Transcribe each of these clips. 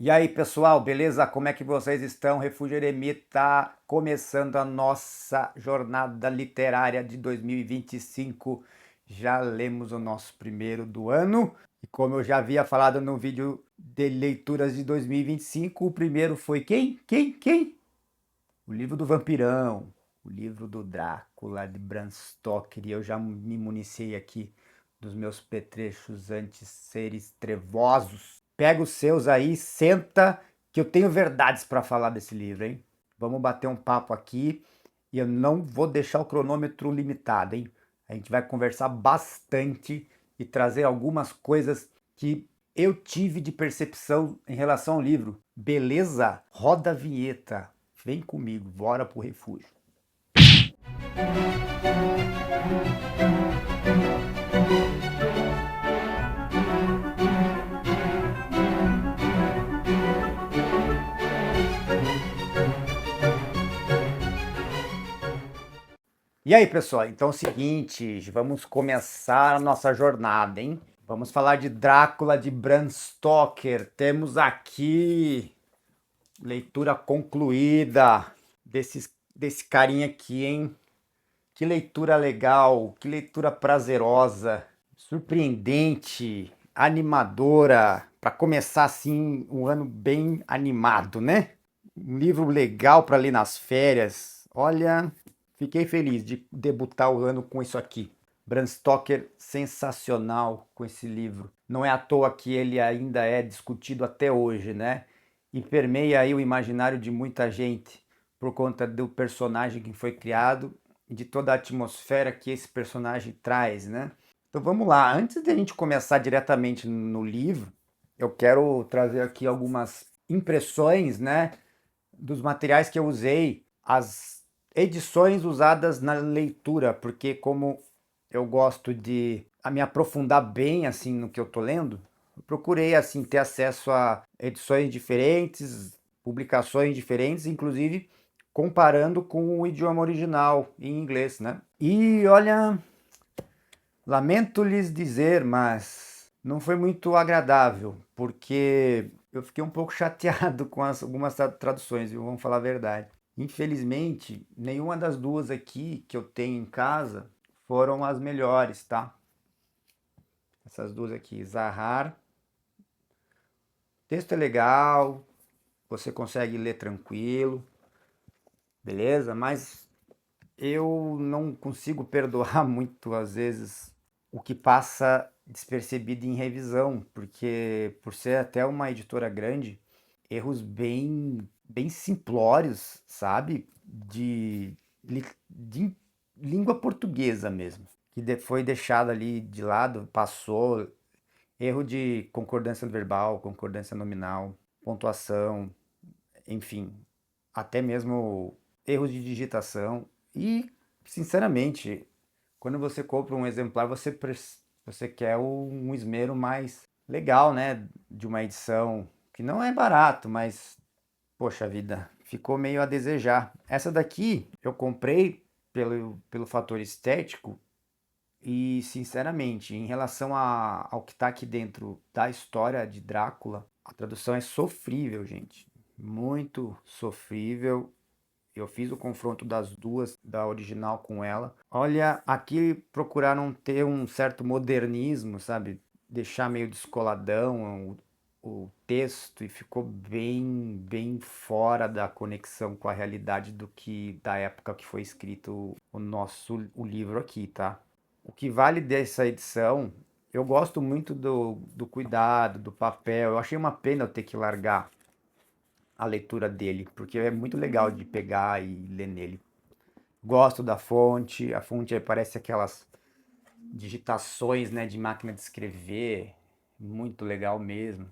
E aí, pessoal, beleza? Como é que vocês estão? Refúgio Eremita, começando a nossa jornada literária de 2025. Já lemos o nosso primeiro do ano. E como eu já havia falado no vídeo de leituras de 2025, o primeiro foi quem? Quem? O livro do Vampirão, o livro do Drácula de Bram Stoker. E eu já me municiei aqui dos meus petrechos antes seres trevosos. Pega os seus aí, senta, que eu tenho verdades para falar desse livro, hein? Vamos bater um papo aqui e eu não vou deixar o cronômetro limitado, hein? A gente vai conversar bastante e trazer algumas coisas que eu tive de percepção em relação ao livro. Beleza? Roda a vinheta. Vem comigo, bora pro refúgio. E aí, pessoal? Então é o seguinte, vamos começar a nossa jornada, hein? Vamos falar de Drácula de Bram Stoker. Temos aqui leitura concluída desse carinha aqui, hein? Que leitura legal, que leitura prazerosa, surpreendente, animadora, para começar assim um ano bem animado, né? Um livro legal para ler nas férias. Olha, fiquei feliz de debutar o ano com isso aqui. Bram Stoker, sensacional com esse livro. Não é à toa que ele ainda é discutido até hoje, né? E permeia aí o imaginário de muita gente por conta do personagem que foi criado e de toda a atmosfera que esse personagem traz, né? Então vamos lá, antes de a gente começar diretamente no livro, eu quero trazer aqui algumas impressões, né, dos materiais que eu usei, as edições usadas na leitura, porque como eu gosto de me aprofundar bem assim no que eu tô lendo, eu procurei assim ter acesso a edições diferentes, publicações diferentes, inclusive comparando com o idioma original em inglês, né? E olha, lamento lhes dizer, mas não foi muito agradável, porque eu fiquei um pouco chateado com algumas traduções, viu? Vamos falar a verdade. Infelizmente, nenhuma das duas aqui que eu tenho em casa foram as melhores, tá? Essas duas aqui, Zahar. O texto é legal, você consegue ler tranquilo, beleza? Mas eu não consigo perdoar muito, às vezes, o que passa despercebido em revisão, porque por ser até uma editora grande, erros bem simplórios, sabe? De língua portuguesa mesmo, que foi deixado ali de lado, passou, erro de concordância verbal, concordância nominal, pontuação, enfim, até mesmo erros de digitação. E, sinceramente, quando você compra um exemplar, você quer um esmero mais legal, né? De uma edição que não é barato, mas, poxa vida, ficou meio a desejar. Essa daqui eu comprei pelo fator estético e, sinceramente, em relação ao que está aqui dentro da história de Drácula, a tradução é sofrível, gente. Muito sofrível. Eu fiz o confronto das duas, da original com ela. Olha, aqui procuraram ter um certo modernismo, sabe? Deixar meio descoladão o texto e ficou bem fora da conexão com a realidade do que da época que foi escrito o livro aqui, tá? O que vale dessa edição, eu gosto muito do cuidado, do papel. Eu achei uma pena eu ter que largar a leitura dele, porque é muito legal de pegar e ler nele. Gosto da fonte, a fonte parece aquelas digitações, né, de máquina de escrever, muito legal mesmo.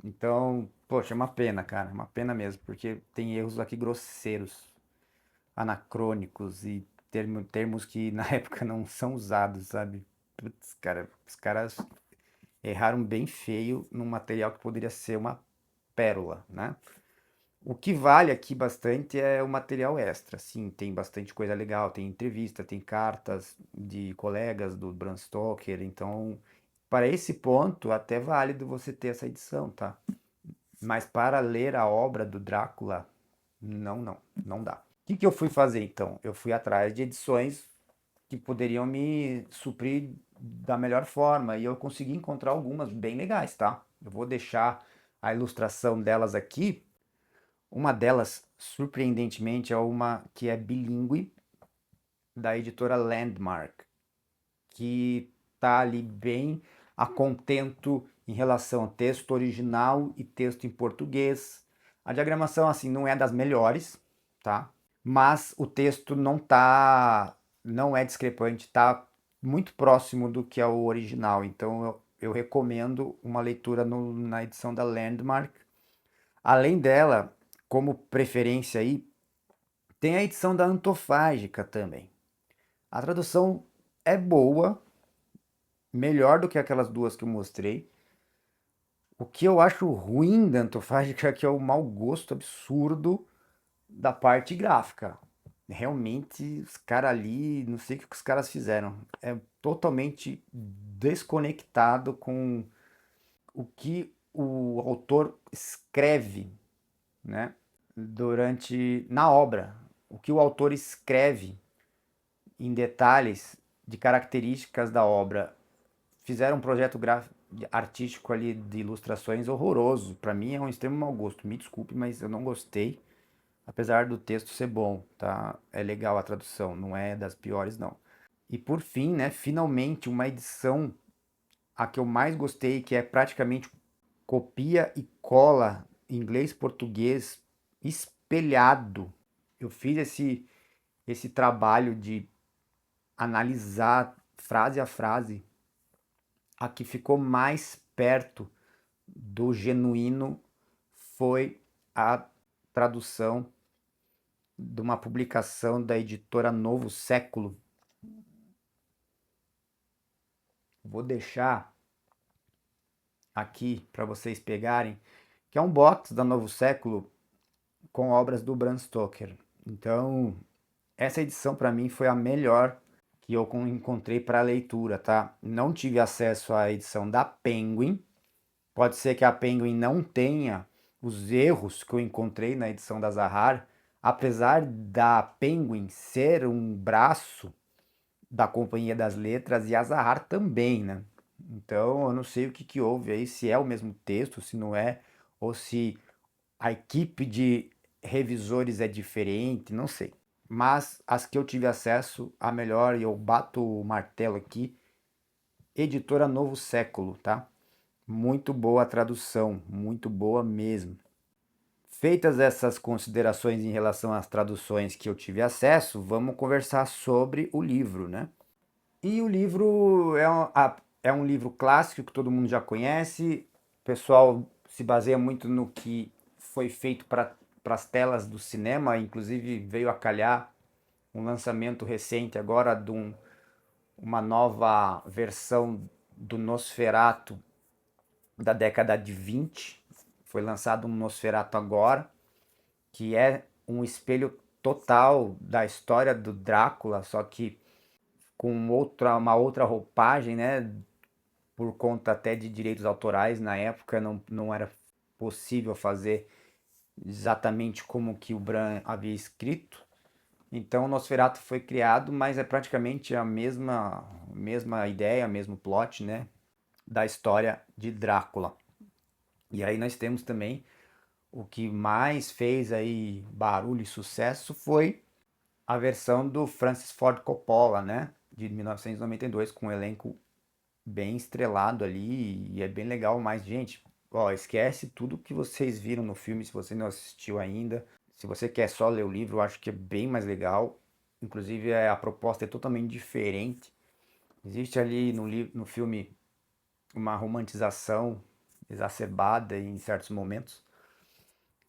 Então, poxa, é uma pena, cara, uma pena mesmo, porque tem erros aqui grosseiros, anacrônicos e termos que na época não são usados, sabe? Putz, cara, os caras erraram bem feio num material que poderia ser uma pérola, né? O que vale aqui bastante é o material extra. Sim, tem bastante coisa legal. Tem entrevista, tem cartas de colegas do Bram Stoker. Então, para esse ponto, até válido você ter essa edição, tá? Mas para ler a obra do Drácula, não dá. O que eu fui fazer então? Eu fui atrás de edições que poderiam me suprir da melhor forma e eu consegui encontrar algumas bem legais, tá? Eu vou deixar a ilustração delas aqui. Uma delas, surpreendentemente, é uma que é bilíngue, da editora Landmark, que tá ali bem a contento em relação ao texto original e texto em português. A diagramação assim não é das melhores, tá? Mas o texto não é discrepante, tá muito próximo do que é o original. Então eu recomendo uma leitura na edição da Landmark. Além dela, como preferência aí, tem a edição da Antofágica também. A tradução é boa, melhor do que aquelas duas que eu mostrei. O que eu acho ruim da Antofágica é que é o mau gosto absurdo da parte gráfica. Realmente, os caras ali, não sei o que os caras fizeram. É totalmente desconectado com o que o autor escreve, né? Na obra. O que o autor escreve em detalhes de características da obra. Fizeram um projeto artístico ali de ilustrações horroroso. Para mim é um extremo mau gosto. Me desculpe, mas eu não gostei. Apesar do texto ser bom, tá? É legal a tradução, não é das piores não. E por fim, né, finalmente uma edição a que eu mais gostei, que é praticamente copia e cola inglês-português espelhado. Eu fiz esse trabalho de analisar frase a frase. A que ficou mais perto do genuíno foi a tradução de uma publicação da editora Novo Século. Vou deixar aqui para vocês pegarem, que é um box da Novo Século com obras do Bram Stoker. Então, essa edição para mim foi a melhor que eu encontrei para leitura, tá? Não tive acesso à edição da Penguin. Pode ser que a Penguin não tenha os erros que eu encontrei na edição da Zahar, apesar da Penguin ser um braço da Companhia das Letras e a Zahar também, né? Então eu não sei o que houve aí, se é o mesmo texto, se não é, ou se a equipe de revisores é diferente, não sei. Mas as que eu tive acesso, a melhor, e eu bato o martelo aqui, editora Novo Século, tá? Muito boa a tradução, muito boa mesmo. Feitas essas considerações em relação às traduções que eu tive acesso, vamos conversar sobre o livro, né? E o livro é um livro clássico que todo mundo já conhece. O pessoal se baseia muito no que foi feito para as telas do cinema, inclusive veio a calhar um lançamento recente agora de uma nova versão do Nosferatu da década de 20. Foi lançado um Nosferatu agora, que é um espelho total da história do Drácula, só que com uma outra roupagem, né? Por conta até de direitos autorais, na época não era possível fazer exatamente como que o Bram havia escrito. Então o Nosferatu foi criado, mas é praticamente a mesma ideia, mesmo plot, né? Da história de Drácula. E aí nós temos também o que mais fez aí barulho e sucesso foi a versão do Francis Ford Coppola, né? De 1992, com um elenco bem estrelado ali e é bem legal. Mas, gente, ó, esquece tudo que vocês viram no filme se você não assistiu ainda. Se você quer só ler o livro, eu acho que é bem mais legal. Inclusive, a proposta é totalmente diferente. Existe ali no filme uma romantização exacerbada em certos momentos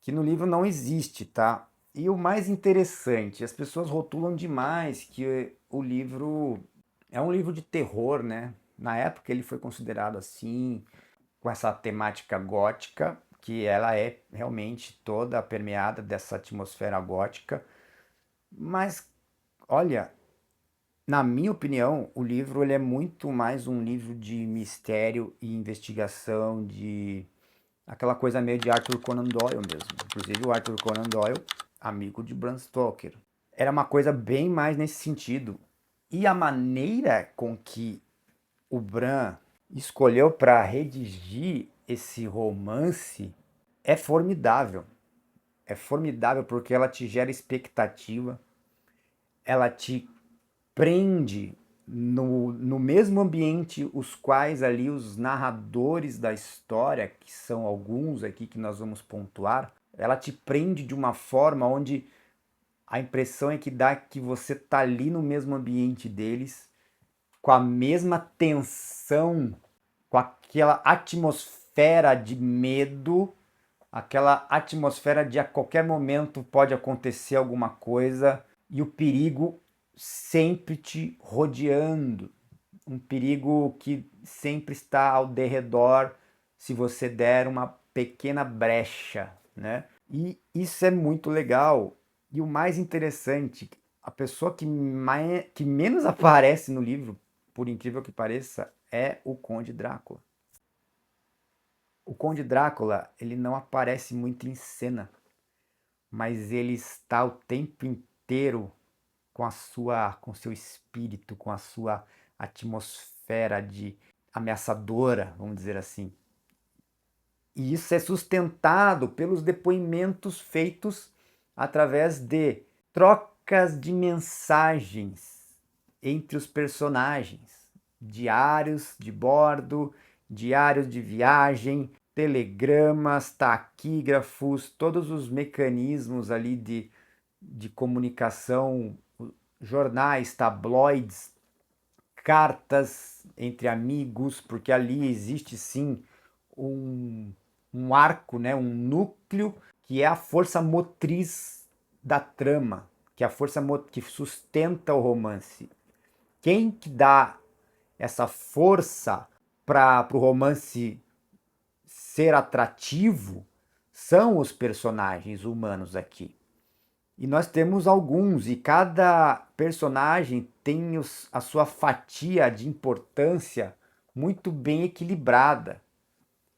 que no livro não existe, tá? E o mais interessante, as pessoas rotulam demais que o livro é um livro de terror, né? Na época ele foi considerado assim, com essa temática gótica, que ela é realmente toda permeada dessa atmosfera gótica. Mas, olha, na minha opinião, o livro ele é muito mais um livro de mistério e investigação, de aquela coisa meio de Arthur Conan Doyle mesmo. Inclusive o Arthur Conan Doyle, amigo de Bram Stoker. Era uma coisa bem mais nesse sentido. E a maneira com que o Bram escolheu para redigir esse romance é formidável. É formidável porque ela te gera expectativa, ela te prende no mesmo ambiente os quais ali os narradores da história, que são alguns aqui que nós vamos pontuar, ela te prende de uma forma onde a impressão é que dá que você tá ali no mesmo ambiente deles, com a mesma tensão, com aquela atmosfera de medo, aquela atmosfera de a qualquer momento pode acontecer alguma coisa e o perigo sempre te rodeando, um perigo que sempre está ao derredor se você der uma pequena brecha, né? E isso é muito legal. E o mais interessante, a pessoa que menos aparece no livro, por incrível que pareça, é o Conde Drácula. O Conde Drácula, ele não aparece muito em cena, mas ele está o tempo inteiro com seu espírito, com a sua atmosfera de ameaçadora, vamos dizer assim. E isso é sustentado pelos depoimentos feitos através de trocas de mensagens entre os personagens, diários de bordo, diários de viagem, telegramas, taquígrafos, todos os mecanismos ali de comunicação, jornais, tabloides, cartas entre amigos, porque ali existe sim um, um arco, né, um núcleo que é a força motriz da trama, que é a força que sustenta o romance. Quem que dá essa força para o romance ser atrativo são os personagens humanos aqui. E nós temos alguns, e cada personagem tem a sua fatia de importância muito bem equilibrada.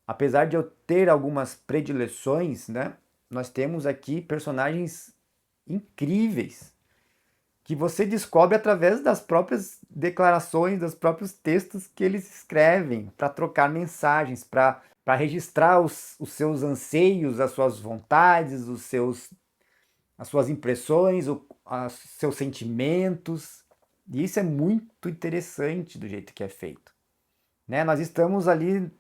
Apesar de eu ter algumas predileções, né, nós temos aqui personagens incríveis que você descobre através das próprias declarações, dos próprios textos que eles escrevem, para trocar mensagens, para registrar os seus anseios, as suas vontades, as suas impressões, os seus sentimentos. E isso é muito interessante do jeito que é feito. Né? Nós estamos ali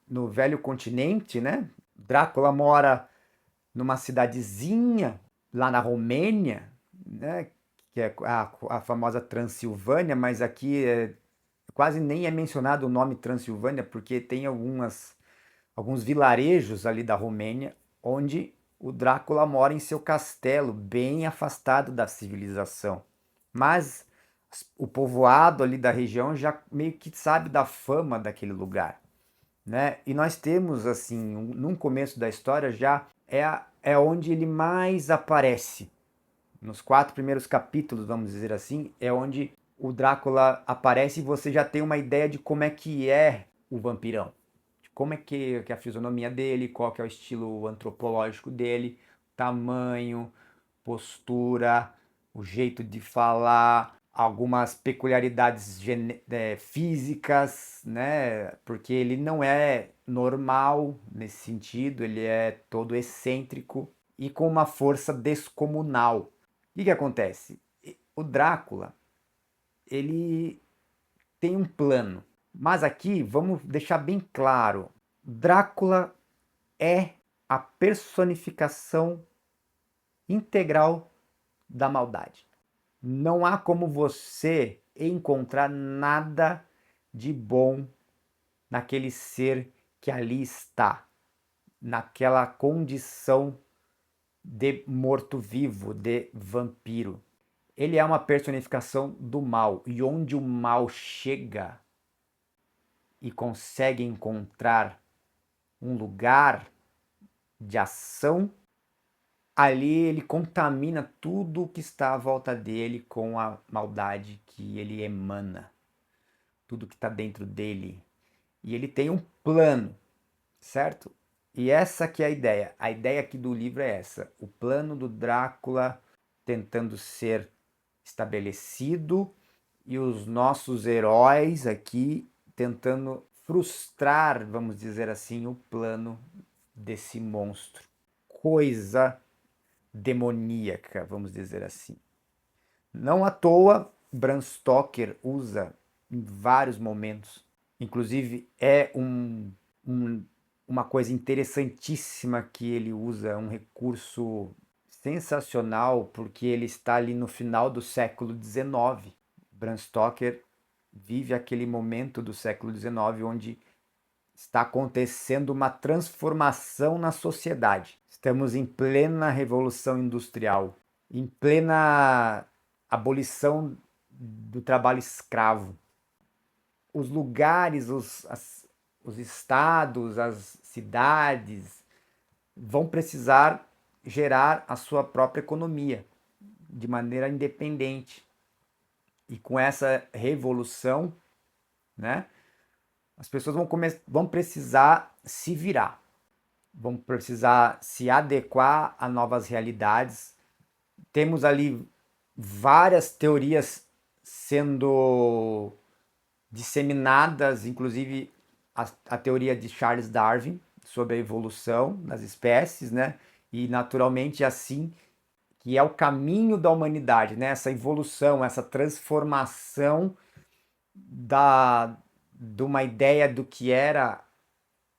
no velho continente, né? Drácula mora numa cidadezinha lá na Romênia, né? Que é a famosa Transilvânia, mas aqui quase nem é mencionado o nome Transilvânia, porque tem alguns vilarejos ali da Romênia onde o Drácula mora em seu castelo, bem afastado da civilização. Mas o povoado ali da região já meio que sabe da fama daquele lugar, né? E nós temos assim, num começo da história já é onde ele mais aparece. Nos 4 primeiros capítulos, vamos dizer assim, é onde o Drácula aparece e você já tem uma ideia de como é que é o vampirão. De como é que é a fisionomia dele, qual que é o estilo antropológico dele, tamanho, postura, o jeito de falar, algumas peculiaridades físicas, né? Porque ele não é normal nesse sentido, ele é todo excêntrico e com uma força descomunal. O que acontece? O Drácula, ele tem um plano. Mas aqui vamos deixar bem claro: Drácula é a personificação integral da maldade. Não há como você encontrar nada de bom naquele ser que ali está, naquela condição de morto-vivo, de vampiro. Ele é uma personificação do mal, e onde o mal chega e consegue encontrar um lugar de ação, ali ele contamina tudo o que está à volta dele com a maldade que ele emana, tudo que está dentro dele. E ele tem um plano. certo? E essa que é a ideia. A ideia aqui do livro é essa. O plano do Drácula tentando ser estabelecido e os nossos heróis aqui tentando frustrar, vamos dizer assim, o plano desse monstro. Coisa demoníaca, vamos dizer assim. Não à toa, Bram Stoker usa em vários momentos. Inclusive, um, uma coisa interessantíssima que ele usa, um recurso sensacional, porque ele está ali no final do século XIX. Bram Stoker vive aquele momento do século XIX onde está acontecendo uma transformação na sociedade. Estamos em plena revolução industrial, em plena abolição do trabalho escravo. Os lugares, os estados, as cidades vão precisar gerar a sua própria economia de maneira independente. E com essa revolução, né, as pessoas vão precisar se virar, vão precisar se adequar a novas realidades. Temos ali várias teorias sendo disseminadas, inclusive a teoria de Charles Darwin sobre a evolução das espécies, né? E naturalmente assim que é o caminho da humanidade, né? Essa evolução, essa transformação de uma ideia do que era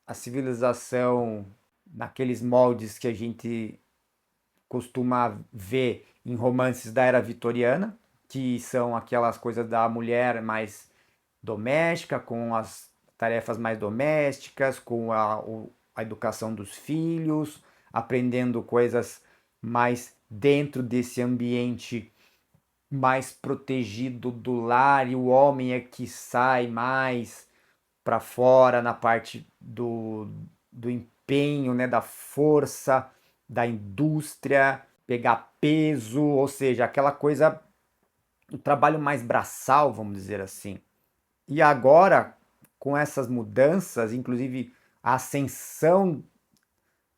a civilização naqueles moldes que a gente costuma ver em romances da era vitoriana, que são aquelas coisas da mulher mais doméstica, com as tarefas mais domésticas, com a educação dos filhos, aprendendo coisas mais dentro desse ambiente mais protegido do lar, e o homem é que sai mais para fora na parte do empenho, né, da força, da indústria, pegar peso, ou seja, aquela coisa, um trabalho mais braçal, vamos dizer assim. E agora, com essas mudanças, inclusive a ascensão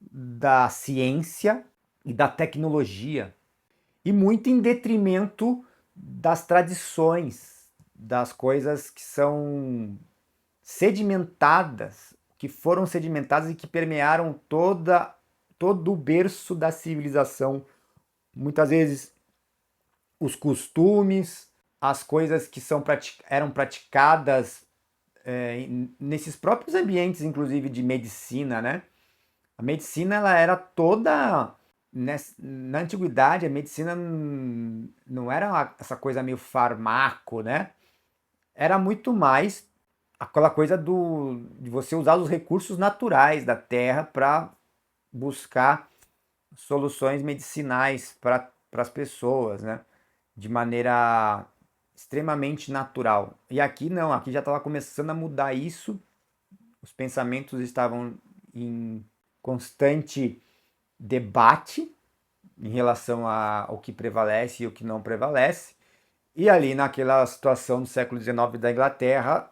da ciência e da tecnologia, e muito em detrimento das tradições, das coisas que são sedimentadas, que foram sedimentadas e que permearam todo o berço da civilização. Muitas vezes os costumes, as coisas que eram praticadas nesses próprios ambientes, inclusive de medicina, né? A medicina ela era toda na antiguidade, a medicina não era essa coisa meio farmaco, né? Era muito mais aquela coisa de você usar os recursos naturais da terra para buscar soluções medicinais para as pessoas, né? De maneira extremamente natural. E aqui não, aqui já estava começando a mudar isso, os pensamentos estavam em constante debate em relação ao que prevalece e o que não prevalece. E ali naquela situação do século XIX da Inglaterra,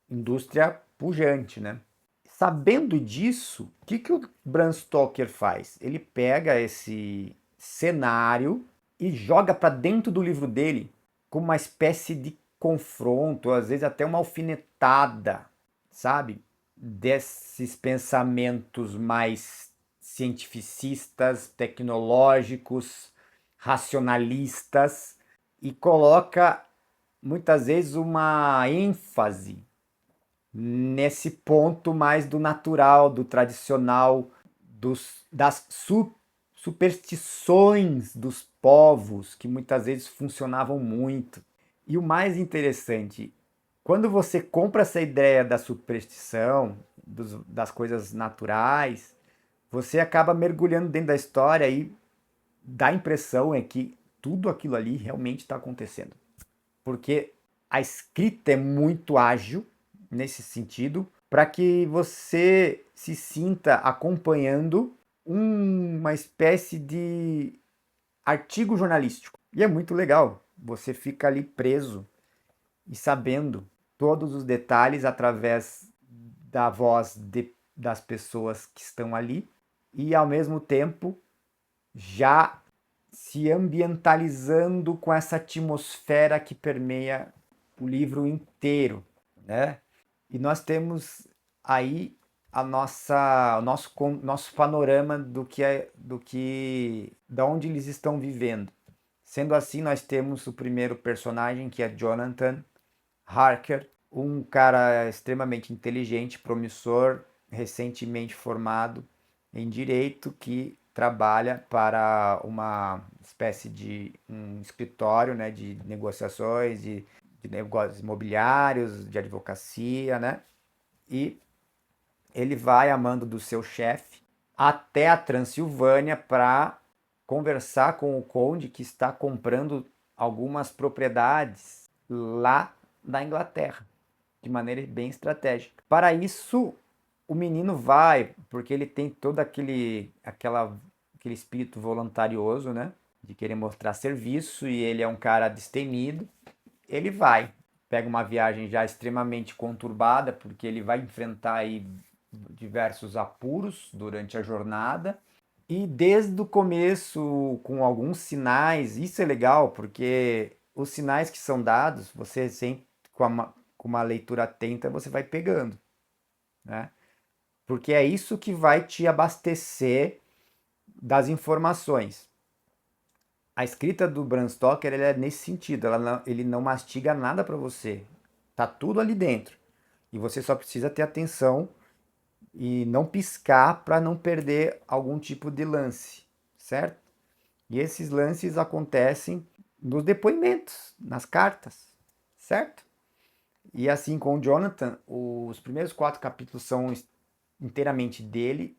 indústria pujante, né? Sabendo disso, o que o Bram Stoker faz? Ele pega esse cenário e joga para dentro do livro dele como uma espécie de confronto, às vezes até uma alfinetada, sabe? Desses pensamentos mais cientificistas, tecnológicos, racionalistas, e coloca muitas vezes uma ênfase nesse ponto mais do natural, do tradicional, das superstições dos povos que muitas vezes funcionavam muito. E o mais interessante, quando você compra essa ideia da superstição, das coisas naturais, você acaba mergulhando dentro da história e dá a impressão é que tudo aquilo ali realmente está acontecendo. Porque a escrita é muito ágil nesse sentido, para que você se sinta acompanhando uma espécie de artigo jornalístico. E é muito legal. Você fica ali preso e sabendo todos os detalhes através da voz de das pessoas que estão ali e, ao mesmo tempo, já se ambientalizando com essa atmosfera que permeia o livro inteiro, né? E nós temos aí o nosso panorama da onde eles estão vivendo. Sendo assim, nós temos o primeiro personagem, que é Jonathan Harker, um cara extremamente inteligente, promissor, recentemente formado em direito, que trabalha para uma espécie de um escritório, né, de negociações, de negócios imobiliários, de advocacia, né? E ele vai a mando do seu chefe até a Transilvânia para conversar com o conde que está comprando algumas propriedades lá da Inglaterra, de maneira bem estratégica. Para isso, o menino vai, porque ele tem todo aquele espírito voluntarioso, né? De querer mostrar serviço, e ele é um cara destemido. Ele vai, pega uma viagem já extremamente conturbada, porque ele vai enfrentar aí diversos apuros durante a jornada. E desde o começo, com alguns sinais, isso é legal, porque os sinais que são dados, você sempre, com uma leitura atenta, você vai pegando, né? Porque é isso que vai te abastecer das informações. A escrita do Bram Stoker, ele é nesse sentido, ele não mastiga nada para você. Tá tudo ali dentro. E você só precisa ter atenção e não piscar para não perder algum tipo de lance, certo? E esses lances acontecem nos depoimentos, nas cartas, certo? E assim com o Jonathan, os primeiros 4 capítulos são inteiramente dele,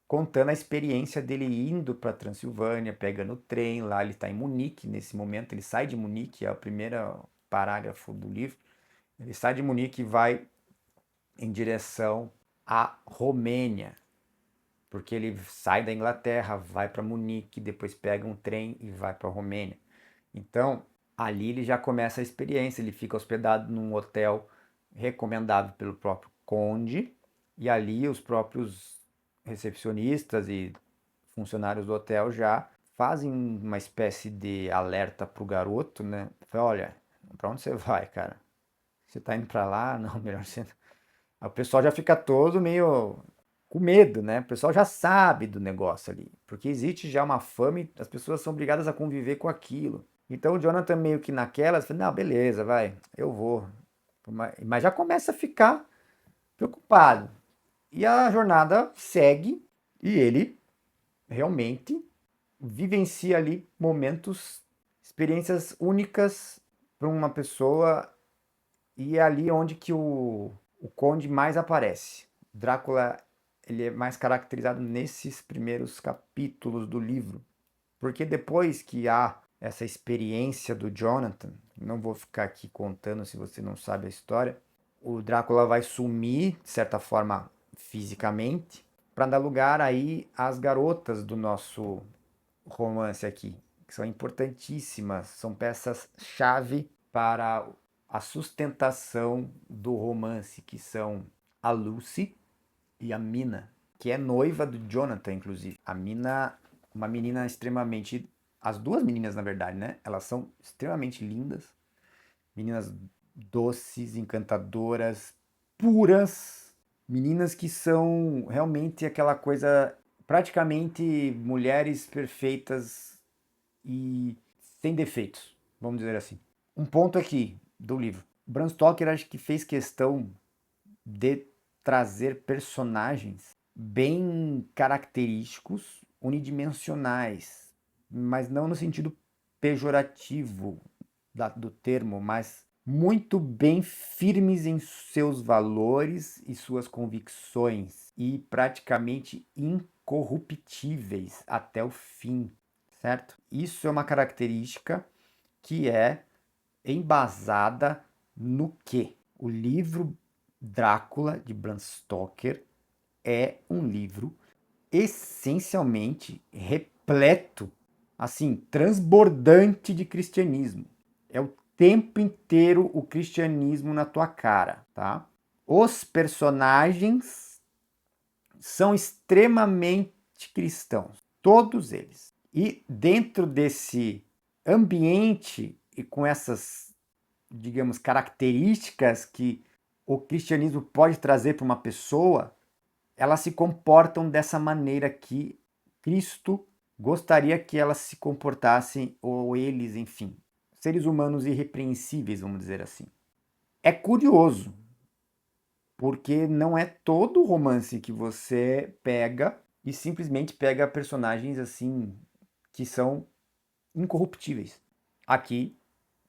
contando a experiência dele indo para Transilvânia, pegando o trem, lá ele está em Munique nesse momento, ele sai de Munique, é o primeiro parágrafo do livro, ele sai de Munique e vai em direção à Romênia, porque ele sai da Inglaterra, vai para Munique, depois pega um trem e vai para a Romênia. Então, ali ele já começa a experiência, ele fica hospedado num hotel recomendado pelo próprio conde, e ali os próprios recepcionistas e funcionários do hotel já fazem uma espécie de alerta pro garoto, né? Fala, olha, para onde você vai, cara? Você tá indo para lá? Não, melhor você. O pessoal já fica todo meio com medo, né? O pessoal já sabe do negócio ali, porque existe já uma fama e as pessoas são obrigadas a conviver com aquilo. Então o Jonathan meio que naquelas, fala, não, beleza, vai, eu vou. Mas já começa a ficar preocupado. E a jornada segue e ele realmente vivencia ali momentos, experiências únicas para uma pessoa, e é ali onde que o Conde mais aparece. Drácula, ele é mais caracterizado nesses primeiros capítulos do livro, porque depois que há essa experiência do Jonathan, não vou ficar aqui contando se você não sabe a história, o Drácula vai sumir, de certa forma, fisicamente, para dar lugar aí às garotas do nosso romance aqui, que são importantíssimas, são peças-chave para a sustentação do romance, que são a Lucy e a Mina, que é noiva do Jonathan, inclusive. A Mina, uma menina extremamente. As duas meninas, na verdade, né? Elas são extremamente lindas. Meninas doces, encantadoras, puras. Meninas que são realmente aquela coisa. Praticamente mulheres perfeitas e sem defeitos, vamos dizer assim. Um ponto aqui do livro. Bram Stoker acho que fez questão de trazer personagens bem característicos, unidimensionais, mas não no sentido pejorativo do termo, mas muito bem firmes em seus valores e suas convicções e praticamente incorruptíveis até o fim, certo? Isso é uma característica que é embasada no que? O livro Drácula, de Bram Stoker, é um livro essencialmente repleto, assim, transbordante de cristianismo. É o tempo inteiro o cristianismo na tua cara, tá? Os personagens são extremamente cristãos, todos eles. E dentro desse ambiente e com essas, digamos, características que o cristianismo pode trazer para uma pessoa, elas se comportam dessa maneira que Cristo gostaria que elas se comportassem, ou eles, enfim, seres humanos irrepreensíveis, vamos dizer assim. É curioso, porque não é todo romance que você pega e simplesmente pega personagens assim que são incorruptíveis. Aqui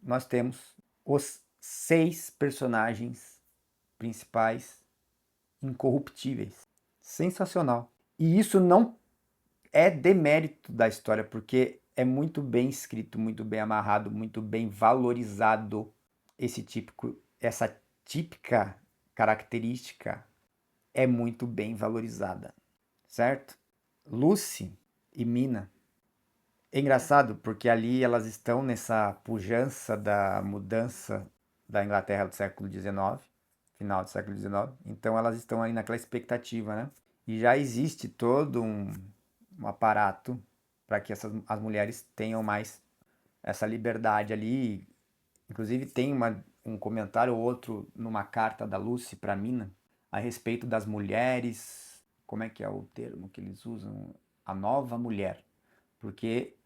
nós temos os 6 personagens principais incorruptíveis. Sensacional. E isso não é demérito da história, porque é muito bem escrito, muito bem amarrado, muito bem valorizado essa típica característica é muito bem valorizada, certo? Lucy e Mina. É engraçado porque ali elas estão nessa pujança da mudança da Inglaterra do século XIX, final do século XIX. Então elas estão ali naquela expectativa, né? E já existe todo um aparato para que as mulheres tenham mais essa liberdade ali. Inclusive tem um comentário ou outro numa carta da Lucy para Mina a respeito das mulheres, como é que é o termo que eles usam? A nova mulher. Porque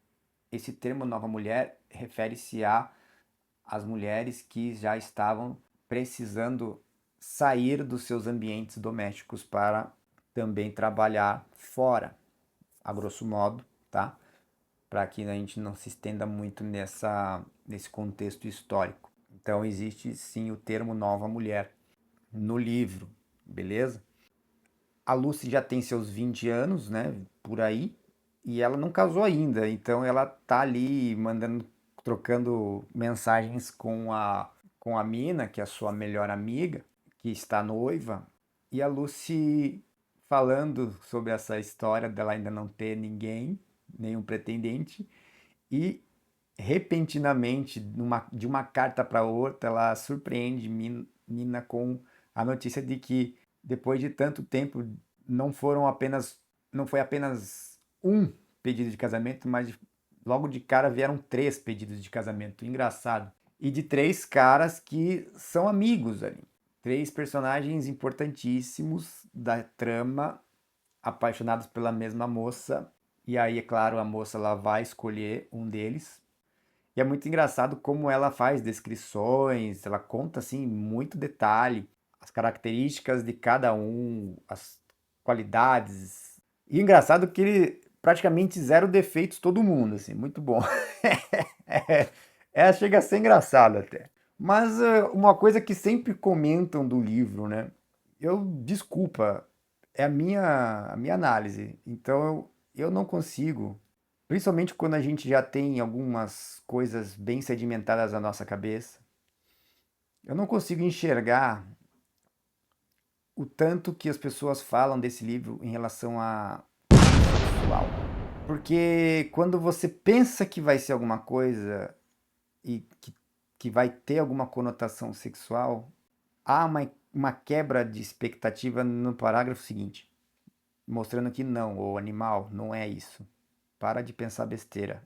esse termo nova mulher refere-se às mulheres que já estavam precisando sair dos seus ambientes domésticos para também trabalhar fora, a grosso modo, tá? Para que a gente não se estenda muito nesse contexto histórico. Então existe sim o termo nova mulher no livro, beleza? A Lucy já tem seus 20 anos, né, por aí, e ela não casou ainda, então ela tá ali trocando mensagens com a Mina, que é a sua melhor amiga, que está noiva, e a Lucy falando sobre essa história dela ainda não ter ninguém, nenhum pretendente, e repentinamente, de uma carta para outra, ela surpreende Mina com a notícia de que depois de tanto tempo não foi apenas um pedido de casamento, mas logo de cara vieram 3 pedidos de casamento. Engraçado. E de 3 caras que são amigos ali. 3 personagens importantíssimos da trama, apaixonados pela mesma moça. E aí, é claro, a moça ela vai escolher um deles. E é muito engraçado como ela faz descrições, ela conta assim muito detalhe, as características de cada um, as qualidades. E engraçado que ele praticamente zero defeitos todo mundo, assim, muito bom. Chega a ser engraçado até. Mas uma coisa que sempre comentam do livro, né? Desculpa, é a minha análise. Então eu não consigo, principalmente quando a gente já tem algumas coisas bem sedimentadas na nossa cabeça, eu não consigo enxergar o tanto que as pessoas falam desse livro em relação a sexual. Porque quando você pensa que vai ser alguma coisa e que vai ter alguma conotação sexual, há uma quebra de expectativa no parágrafo seguinte, mostrando que não, o animal não é isso. Para de pensar besteira,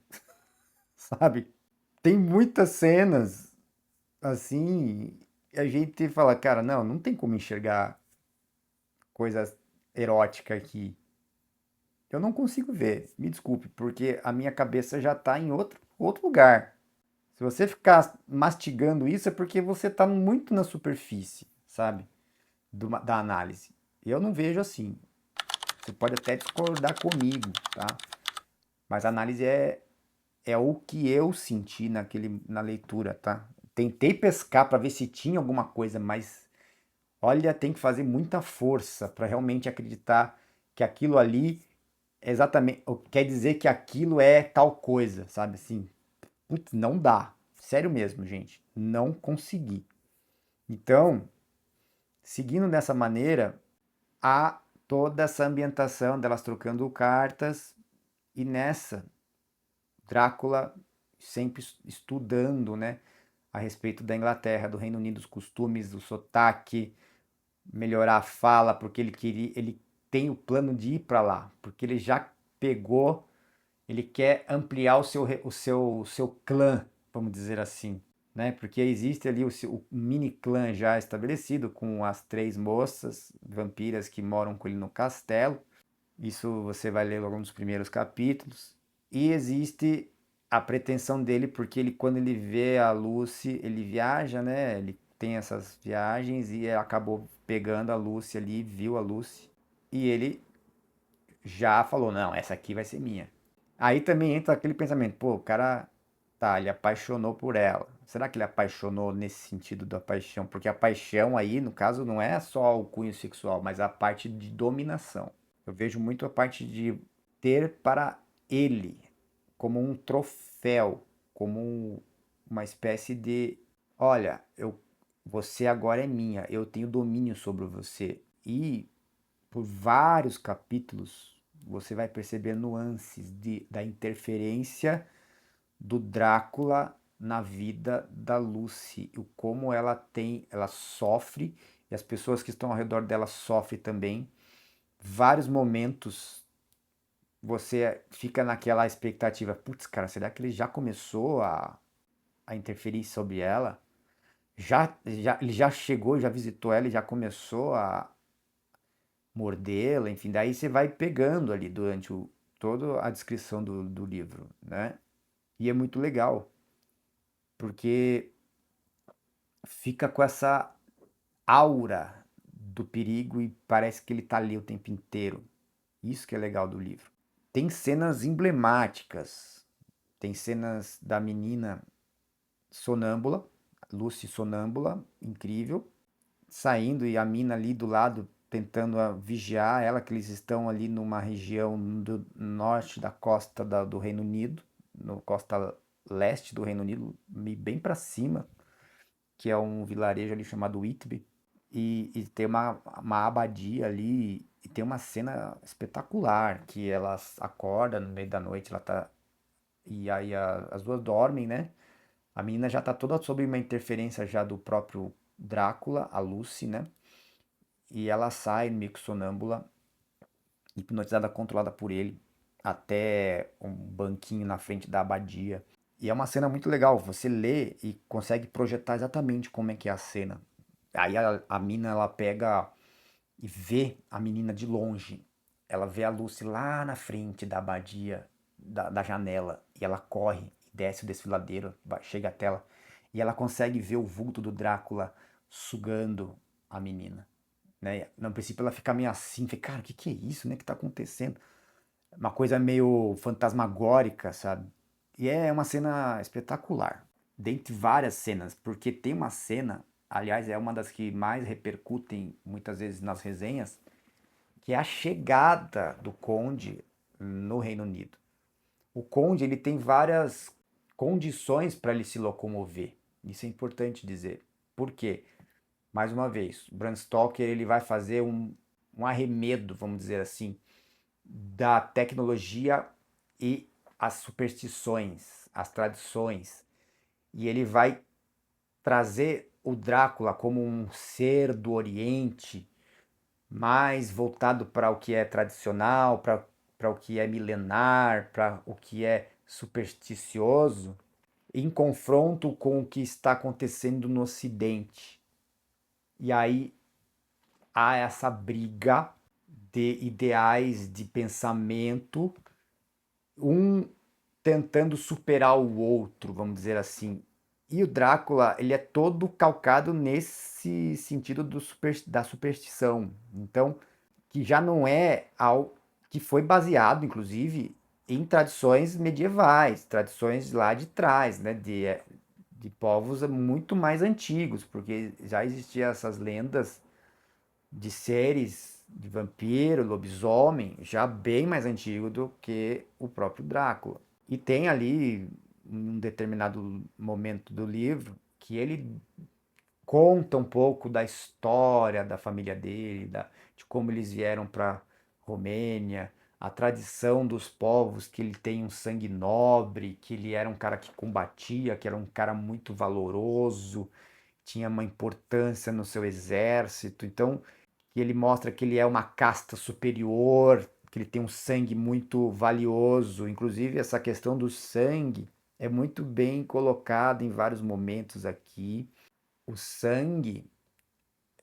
sabe? Tem muitas cenas assim, e a gente fala, cara, não tem como enxergar coisa erótica aqui. Eu não consigo ver, me desculpe, porque a minha cabeça já está em outro lugar. Se você ficar mastigando isso é porque você está muito na superfície, sabe? Da análise. Eu não vejo assim. Você pode até discordar comigo, tá? Mas a análise é o que eu senti na leitura, tá? Tentei pescar para ver se tinha alguma coisa, mas olha, tem que fazer muita força para realmente acreditar que aquilo ali é exatamente, quer dizer que aquilo é tal coisa, sabe assim? Putz, não dá. Sério mesmo, gente. Não consegui. Então, seguindo dessa maneira, há toda essa ambientação delas trocando cartas e nessa Drácula sempre estudando, né, a respeito da Inglaterra, do Reino Unido, os costumes, o sotaque, melhorar a fala, porque ele tem o plano de ir para lá, porque ele já pegou, ele quer ampliar o seu clã, vamos dizer assim, né? Porque existe ali o mini clã já estabelecido com as 3 moças vampiras que moram com ele no castelo. Isso você vai ler logo nos primeiros capítulos. E existe a pretensão dele, porque ele, quando ele vê a Lucy, ele viaja, né? Ele tem essas viagens e acabou pegando a Lucy ali, viu a Lucy. E ele já falou, não, essa aqui vai ser minha. Aí também entra aquele pensamento, pô, o cara, tá, ele apaixonou por ela. Será que ele apaixonou nesse sentido da paixão? Porque a paixão aí, no caso, não é só o cunho sexual, mas a parte de dominação. Eu vejo muito a parte de ter para ele, como um troféu, como uma espécie de, olha, você agora é minha, eu tenho domínio sobre você. E por vários capítulos você vai perceber nuances da interferência do Drácula na vida da Lucy, o como ela sofre e as pessoas que estão ao redor dela sofrem também. Vários momentos você fica naquela expectativa, putz, cara, será que ele já começou a interferir sobre ela? Ele já chegou, já visitou ela e já começou a mordê-la, enfim, daí você vai pegando ali durante toda a descrição do livro, né? E é muito legal, porque fica com essa aura do perigo e parece que ele tá ali o tempo inteiro. Isso que é legal do livro. Tem cenas emblemáticas, tem cenas da menina sonâmbula, Lucy sonâmbula, incrível, saindo e a mina ali do lado tentando vigiar ela, que eles estão ali numa região do norte da costa do Reino Unido, no costa leste do Reino Unido, bem para cima, que é um vilarejo ali chamado Whitby, e tem uma abadia ali, e tem uma cena espetacular, que elas acordam no meio da noite, ela tá, e aí as duas dormem, né? A menina já tá toda sob uma interferência já do próprio Drácula, a Lucy, né? E ela sai meio que sonâmbula, hipnotizada, controlada por ele, até um banquinho na frente da abadia. E é uma cena muito legal, você lê e consegue projetar exatamente como é que é a cena. Aí a mina, ela pega e vê a menina de longe. Ela vê a Lucy lá na frente da abadia, da janela, e ela corre, desce o desfiladeiro, chega até ela, e ela consegue ver o vulto do Drácula sugando a menina, né? No princípio ela fica meio assim, fica, cara, o que que é isso, né? O que tá acontecendo? Uma coisa meio fantasmagórica, sabe? E é uma cena espetacular, dentre várias cenas, porque tem uma cena, aliás, é uma das que mais repercutem muitas vezes nas resenhas, que é a chegada do Conde no Reino Unido. O Conde, ele tem várias condições para ele se locomover. Isso é importante dizer. Por quê? Mais uma vez, o Bram Stoker ele vai fazer um arremedo, vamos dizer assim, da tecnologia e as superstições, as tradições. E ele vai trazer o Drácula como um ser do Oriente, mais voltado para o que é tradicional, para o que é milenar, para o que é supersticioso, em confronto com o que está acontecendo no Ocidente. E aí há essa briga de ideais, de pensamento, um tentando superar o outro, vamos dizer assim. E o Drácula, ele é todo calcado nesse sentido da superstição. Então, que já não é algo que foi baseado, inclusive, em tradições medievais, tradições lá de trás, né, de povos muito mais antigos, porque já existiam essas lendas de seres de vampiro, lobisomem, já bem mais antigo do que o próprio Drácula. E tem ali um determinado momento do livro que ele conta um pouco da história da família dele, de como eles vieram para Romênia, a tradição dos povos, que ele tem um sangue nobre, que ele era um cara que combatia, que era um cara muito valoroso, tinha uma importância no seu exército. Então, que ele mostra que ele é uma casta superior, que ele tem um sangue muito valioso. Inclusive, essa questão do sangue é muito bem colocada em vários momentos aqui. O sangue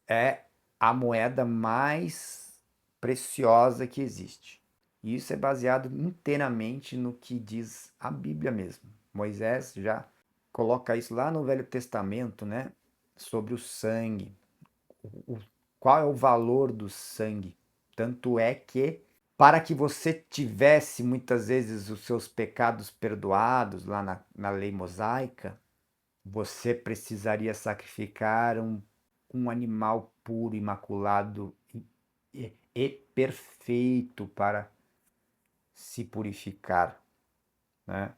é a moeda mais preciosa que existe. E isso é baseado inteiramente no que diz a Bíblia mesmo. Moisés já coloca isso lá no Velho Testamento, né? Sobre o sangue. O, qual é o valor do sangue? Tanto é que, para que você tivesse muitas vezes os seus pecados perdoados lá na lei mosaica, você precisaria sacrificar um animal puro, imaculado e perfeito para se purificar, né?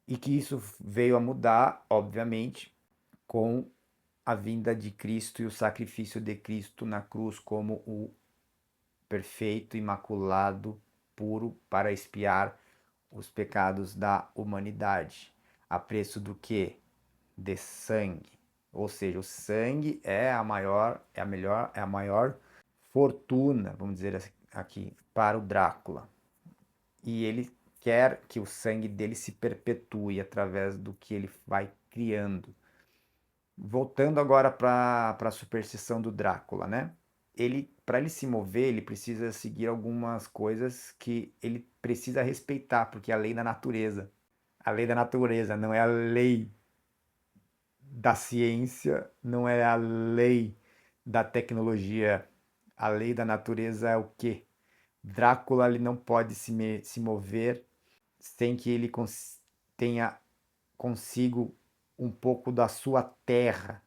E que isso veio a mudar, obviamente, com a vinda de Cristo e o sacrifício de Cristo na cruz como o perfeito, imaculado, puro para expiar os pecados da humanidade. A preço do quê? De sangue. Ou seja, o sangue é a maior, é a melhor, é a maior fortuna, vamos dizer aqui, para o Drácula. E ele quer que o sangue dele se perpetue através do que ele vai criando. Voltando agora para a superstição do Drácula, né? Para ele se mover, ele precisa seguir algumas coisas que ele precisa respeitar, porque é a lei da natureza. A lei da natureza não é a lei da ciência, não é a lei da tecnologia. A lei da natureza é o quê? Drácula ele não pode se mover sem que ele tenha consigo um pouco da sua terra.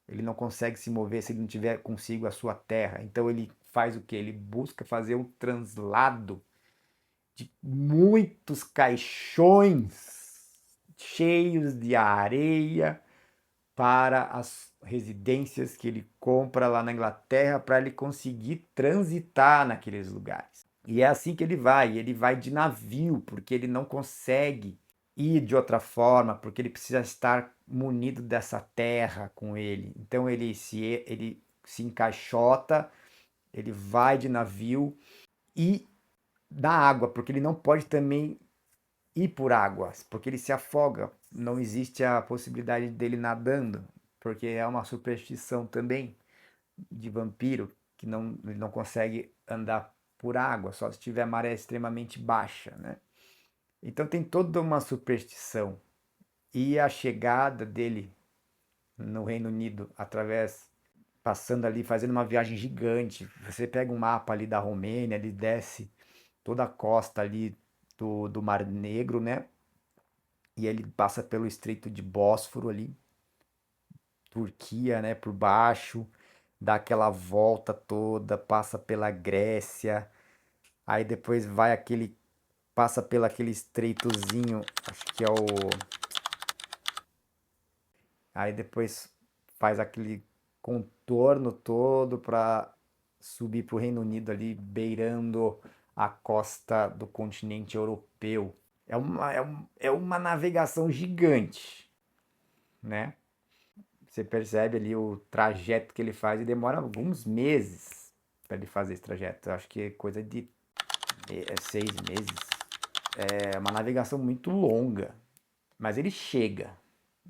Ele não consegue se mover se ele não tiver consigo a sua terra. Então ele faz o que? Ele busca fazer um translado de muitos caixões cheios de areia para as residências que ele compra lá na Inglaterra para ele conseguir transitar naqueles lugares. E é assim que ele vai de navio, porque ele não consegue ir de outra forma, porque ele precisa estar munido dessa terra com ele. Então ele se encaixota, ele vai de navio e da água, porque ele não pode também ir por águas, porque ele se afoga. Não existe a possibilidade dele nadando, porque é uma superstição também de vampiro que ele não consegue andar por água, só se tiver maré extremamente baixa, né? Então tem toda uma superstição. E a chegada dele no Reino Unido através passando ali, fazendo uma viagem gigante. Você pega um mapa ali da Romênia, ele desce toda a costa ali do Mar Negro, né? E ele passa pelo Estreito de Bósforo ali, Turquia, né, por baixo, dá aquela volta toda, passa pela Grécia, aí depois vai passa pelo aquele estreitozinho, acho que é o, aí depois faz aquele contorno todo para subir para o Reino Unido ali, beirando a costa do continente europeu. É uma navegação gigante, né? Você percebe ali o trajeto que ele faz e demora alguns meses para ele fazer esse trajeto. Eu acho que é coisa de 6 meses. É uma navegação muito longa, mas ele chega.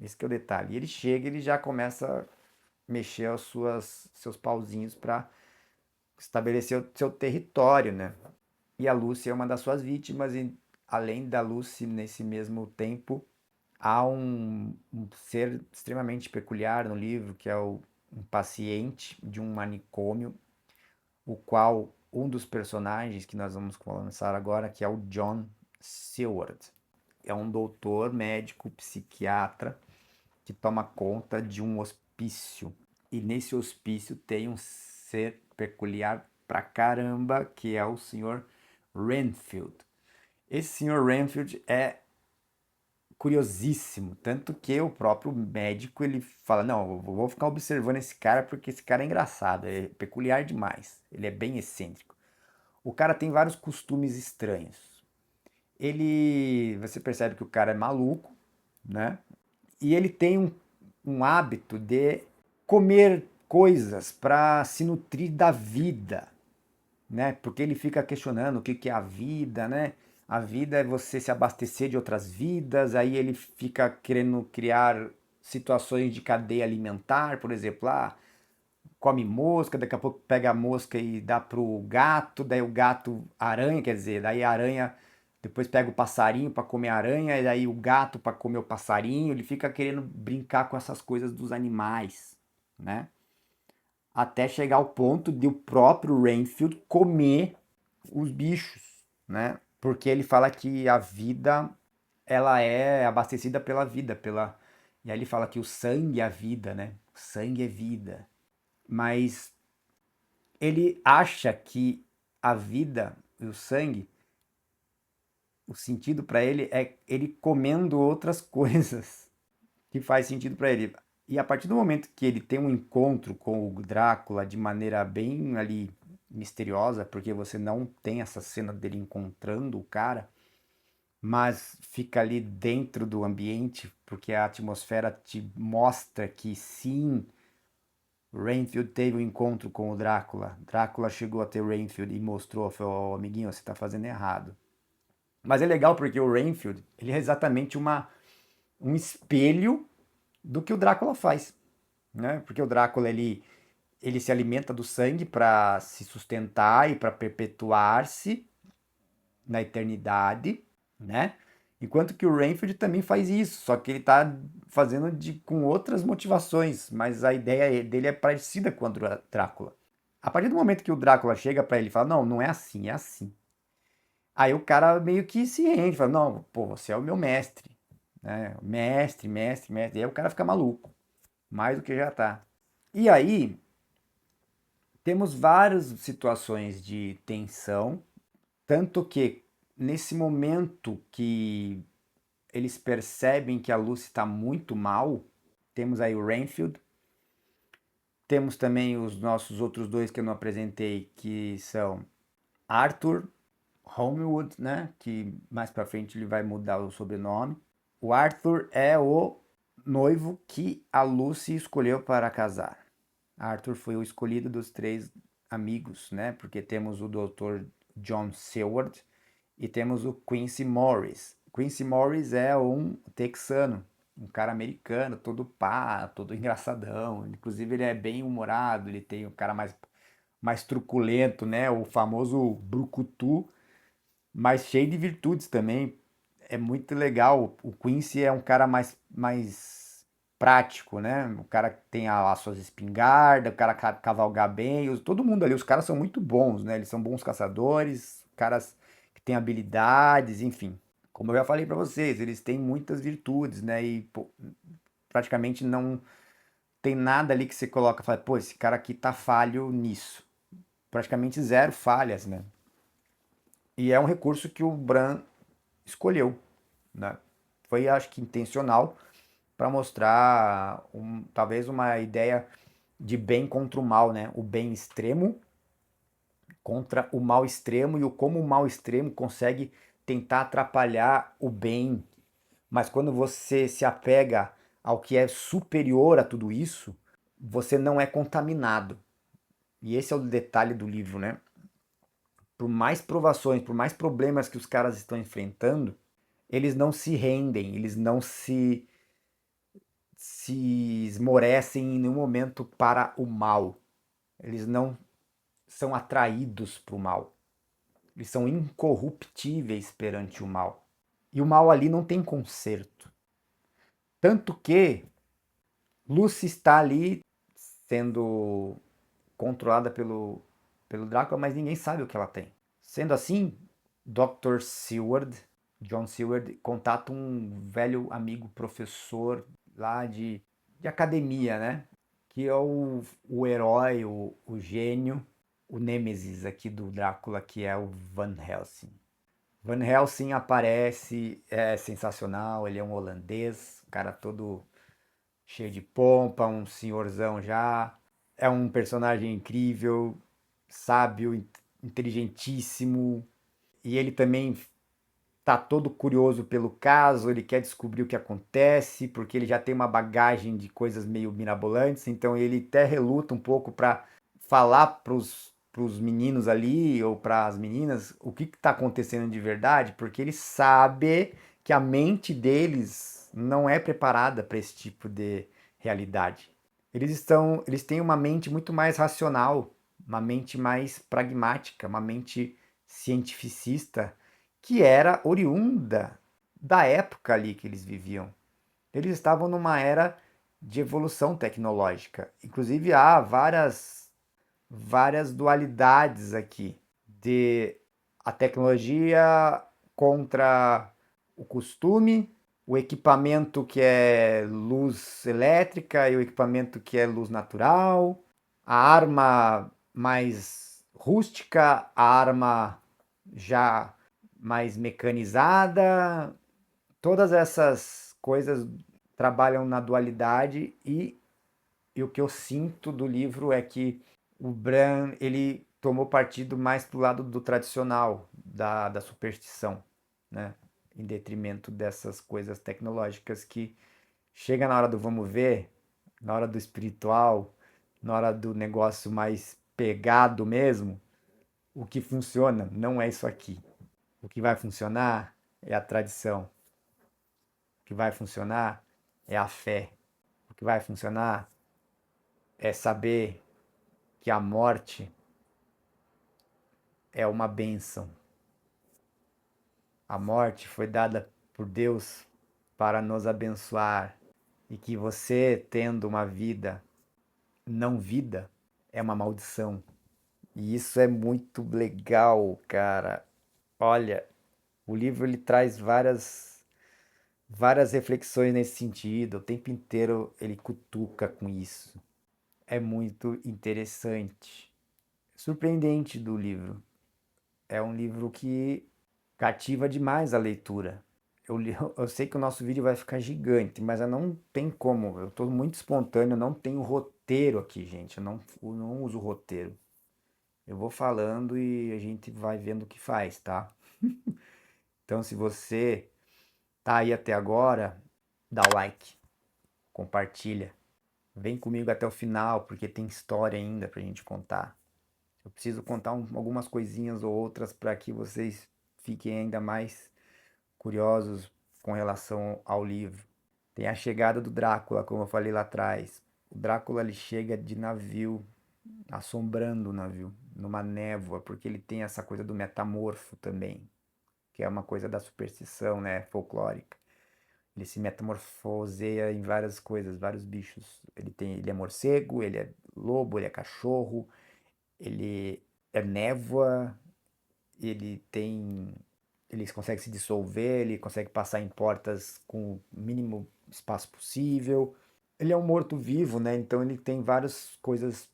Esse que é o detalhe. E ele chega, ele já começa a mexer seus pauzinhos para estabelecer o seu território, né? E a Lucy é uma das suas vítimas e além da Lucy nesse mesmo tempo há um ser extremamente peculiar no livro, que é um paciente de um manicômio, o qual um dos personagens que nós vamos começar agora, que é o John Seward. É um doutor, médico, psiquiatra, que toma conta de um hospício. E nesse hospício tem um ser peculiar pra caramba, que é o Sr. Renfield. Esse Sr. Renfield é curiosíssimo, tanto que o próprio médico ele fala, não, eu vou ficar observando esse cara porque esse cara é engraçado, é peculiar demais, ele é bem excêntrico. O cara tem vários costumes estranhos. Você percebe que o cara é maluco, né? E ele tem um hábito de comer coisas para se nutrir da vida, né? Porque ele fica questionando o que que é a vida, né? A vida é você se abastecer de outras vidas, aí ele fica querendo criar situações de cadeia alimentar, por exemplo, come mosca, daqui a pouco pega a mosca e dá pro gato, daí o gato aranha, quer dizer, daí a aranha depois pega o passarinho para comer a aranha, e daí o gato para comer o passarinho, ele fica querendo brincar com essas coisas dos animais, né? Até chegar ao ponto de o próprio Renfield comer os bichos, né? Porque ele fala que a vida ela é abastecida pela vida, e aí ele fala que o sangue é a vida, né? O sangue é vida. Mas ele acha que a vida e o sangue, o sentido para ele é ele comendo outras coisas que faz sentido para ele. E a partir do momento que ele tem um encontro com o Drácula de maneira bem ali misteriosa, porque você não tem essa cena dele encontrando o cara, mas fica ali dentro do ambiente, porque a atmosfera te mostra que sim, Renfield teve um encontro com o Drácula. Drácula chegou até Renfield e mostrou, falou, oh, amiguinho, você está fazendo errado. Mas é legal porque o Renfield, ele é exatamente um espelho do que o Drácula faz, né? Porque o Drácula, ele se alimenta do sangue para se sustentar e para perpetuar-se na eternidade, né? Enquanto que o Renfield também faz isso, só que ele está fazendo com outras motivações, mas a ideia dele é parecida com a do Drácula. A partir do momento que o Drácula chega para ele e fala, não, não é assim, é assim. Aí o cara meio que se rende, fala, não, pô, você é o meu mestre, né? Mestre, mestre, mestre. E aí o cara fica maluco, mais do que já tá. E aí temos várias situações de tensão, tanto que nesse momento que eles percebem que a Lucy está muito mal, temos aí o Renfield, temos também os nossos outros dois que eu não apresentei, que são Arthur Holmwood, né? Que mais pra frente ele vai mudar o sobrenome. O Arthur é o noivo que a Lucy escolheu para casar. Arthur foi o escolhido dos três amigos, né? Porque temos o Dr. John Seward e temos o Quincy Morris. Quincy Morris é um texano, um cara americano, todo pá, todo engraçadão. Inclusive ele é bem humorado, ele tem o cara mais truculento, né? O famoso brucutu, mas cheio de virtudes também. É muito legal. O Quincy é um cara mais prático, né? O cara que tem as suas espingardas, o cara cavalgar bem. Todo mundo ali, os caras são muito bons, né? Eles são bons caçadores, caras que têm habilidades, enfim. Como eu já falei pra vocês, eles têm muitas virtudes, né? E pô, praticamente não tem nada ali que você coloca e fala, pô, esse cara aqui tá falho nisso. Praticamente zero falhas, né? E é um recurso que o Bran escolheu, né? Foi, acho que, intencional para mostrar talvez uma ideia de bem contra o mal, né? O bem extremo contra o mal extremo e como o mal extremo consegue tentar atrapalhar o bem. Mas quando você se apega ao que é superior a tudo isso, você não é contaminado. E esse é o detalhe do livro, né? Por mais provações, por mais problemas que os caras estão enfrentando, eles não se rendem, eles não se esmorecem em nenhum momento para o mal. Eles não são atraídos para o mal. Eles são incorruptíveis perante o mal. E o mal ali não tem conserto. Tanto que Lucy está ali sendo controlada pelo Drácula, mas ninguém sabe o que ela tem. Sendo assim, Dr. Seward, John Seward, contata um velho amigo professor lá de academia, né? Que é o herói, o gênio, o nêmesis aqui do Drácula, que é o Van Helsing. Van Helsing aparece, é sensacional, ele é um holandês, um cara todo cheio de pompa, um senhorzão já. É um personagem incrível, sábio, inteligentíssimo. E ele também tá todo curioso pelo caso, ele quer descobrir o que acontece, porque ele já tem uma bagagem de coisas meio mirabolantes, então ele até reluta um pouco para falar pros meninos ali ou para as meninas o que está acontecendo de verdade, porque ele sabe que a mente deles não é preparada para esse tipo de realidade. Eles têm uma mente muito mais racional, uma mente mais pragmática, uma mente cientificista, que era oriunda da época ali que eles viviam. Eles estavam numa era de evolução tecnológica. Inclusive há várias dualidades aqui de a tecnologia contra o costume, o equipamento que é luz elétrica e o equipamento que é luz natural, a arma mais rústica, a arma já mais mecanizada. Todas essas coisas trabalham na dualidade e o que eu sinto do livro é que o Bran ele tomou partido mais pro lado do tradicional, da superstição, né? Em detrimento dessas coisas tecnológicas que chega na hora do vamos ver, na hora do espiritual, na hora do negócio mais pegado mesmo, o que funciona não é isso aqui. O que vai funcionar é a tradição. O que vai funcionar é a fé. O que vai funcionar é saber que a morte é uma bênção. A morte foi dada por Deus para nos abençoar e que você tendo uma vida não vida é uma maldição. E isso é muito legal, cara. Olha, o livro ele traz várias reflexões nesse sentido. O tempo inteiro ele cutuca com isso. É muito interessante. Surpreendente do livro. É um livro que cativa demais a leitura. Eu sei que o nosso vídeo vai ficar gigante, mas eu não tem como. Eu estou muito espontâneo, não tenho roteiro aqui, gente. Eu não uso roteiro. Eu vou falando e a gente vai vendo o que faz, tá? Então, se você tá aí até agora, dá o like, compartilha. Vem comigo até o final, porque tem história ainda pra gente contar. Eu preciso contar algumas coisinhas ou outras para que vocês fiquem ainda mais curiosos com relação ao livro. Tem a chegada do Drácula, como eu falei lá atrás. O Drácula ele chega de navio, assombrando o navio, numa névoa, porque ele tem essa coisa do metamorfo também, que é uma coisa da superstição, né, folclórica. Ele se metamorfoseia em várias coisas, vários bichos. Ele é morcego, ele é lobo, ele é cachorro, ele é névoa, ele tem ele consegue se dissolver, ele consegue passar em portas com o mínimo espaço possível. Ele é um morto-vivo, né? Então ele tem várias coisas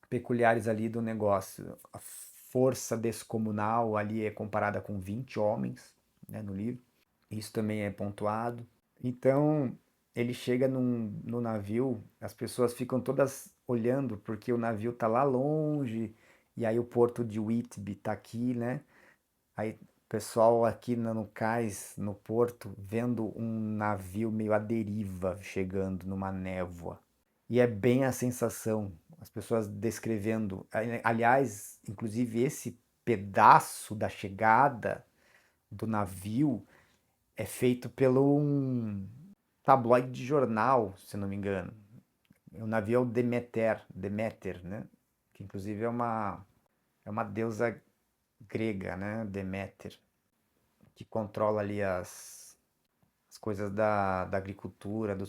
peculiares ali do negócio. A força descomunal ali é comparada com 20 homens, né, no livro. Isso também é pontuado. Então ele chega no navio, as pessoas ficam todas olhando porque o navio tá lá longe e aí o porto de Whitby tá aqui, né? Aí o pessoal aqui no cais, no porto, vendo um navio meio à deriva chegando numa névoa. E é bem a sensação, as pessoas descrevendo. Aliás, inclusive esse pedaço da chegada do navio é feito pelo um tabloide de jornal, se não me engano. O navio é o Deméter, né? Que inclusive é uma deusa grega, né? Deméter, que controla ali as coisas da agricultura, do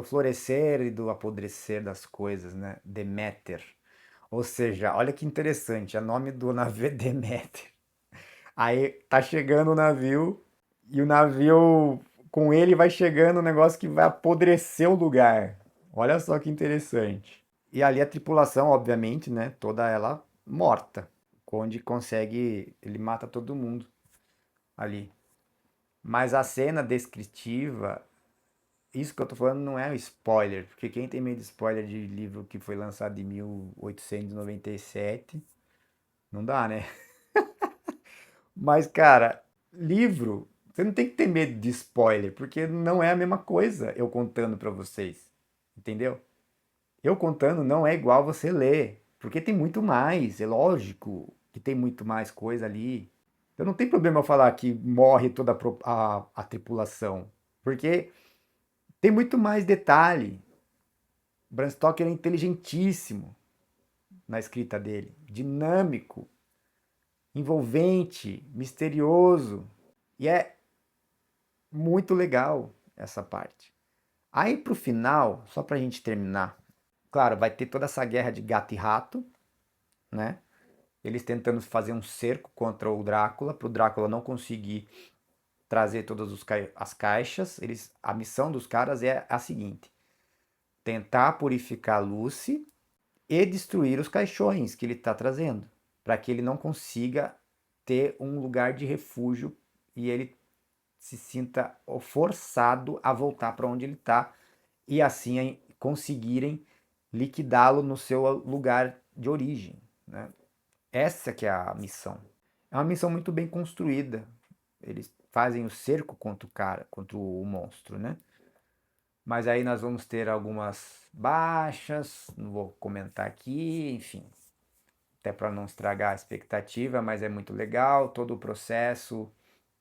florescer e do apodrecer das coisas, né? Deméter. Ou seja, olha que interessante, o nome do navio é Deméter. Aí tá chegando o navio e o navio com ele vai chegando um negócio que vai apodrecer o lugar. Olha só que interessante. E ali a tripulação, obviamente, né? Toda ela morta. O Conde consegue, ele mata todo mundo ali. Mas a cena descritiva, isso que eu tô falando não é um spoiler, porque quem tem medo de spoiler de livro que foi lançado em 1897, não dá, né? Mas, cara, livro, você não tem que ter medo de spoiler, porque não é a mesma coisa eu contando pra vocês. Entendeu? Eu contando não é igual você ler, porque tem muito mais, é lógico que tem muito mais coisa ali. Então não tem problema eu falar que morre toda a tripulação, porque tem muito mais detalhe. Bram Stoker é inteligentíssimo na escrita dele, dinâmico, envolvente, misterioso, e é muito legal essa parte. Aí pro final, só pra gente terminar, claro, vai ter toda essa guerra de gato e rato, né? Eles tentando fazer um cerco contra o Drácula, para o Drácula não conseguir trazer todas as caixas. A missão dos caras é a seguinte: tentar purificar Lucy e destruir os caixões que ele está trazendo, para que ele não consiga ter um lugar de refúgio e ele se sinta forçado a voltar para onde ele está e assim conseguirem liquidá-lo no seu lugar de origem, né? Essa que é a missão. É uma missão muito bem construída. Eles fazem o cerco contra o cara, contra o monstro, né? Mas aí nós vamos ter algumas baixas, não vou comentar aqui, enfim, até para não estragar a expectativa, mas é muito legal todo o processo